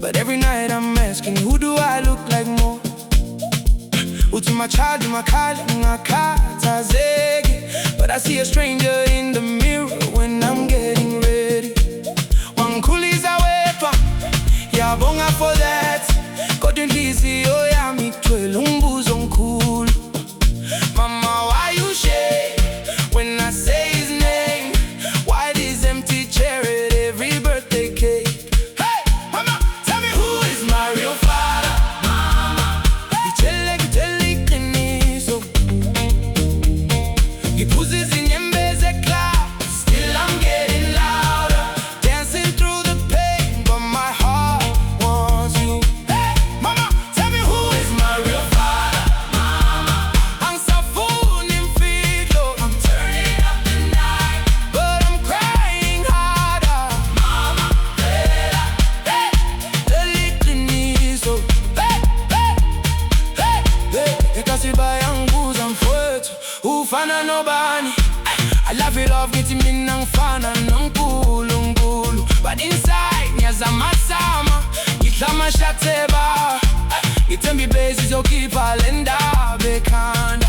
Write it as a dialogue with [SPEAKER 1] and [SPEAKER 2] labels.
[SPEAKER 1] But every night I'm asking, who do I look like more? Uti machadi makali ngakhathazeki, but I see a stranger in the mirror when I'm getting ready. Wangikhuliza wedwa, yabonga for that. Kodwa inhliziyo yami ithwele umbuzo omkhulu. Mama, why you shake when I say his name? Why this empty chair at every birthday cake? Hey, mama, tell me who is my real father? Mama, ngitshele iqiniso. Ngiphuza inyembezi eklap, still I'm getting louder, dancing through the pain, but my heart wants you. Hey, mama, tell me who is my real father? Mama, angisafuni imfihlo, I'm turning up the night, but I'm crying harder. Mama, phela, hey, iqiniso. Hey, hey, hey, hey, ekasibaya ngibuza mfowethu, ufana nobani? I love you, love ngithi mina ngifana noNkulunkulu, but inside ngiyazamazama, ngidla amashatheba, ngithemba ibhezi izokhipha le ndaba ekhanda.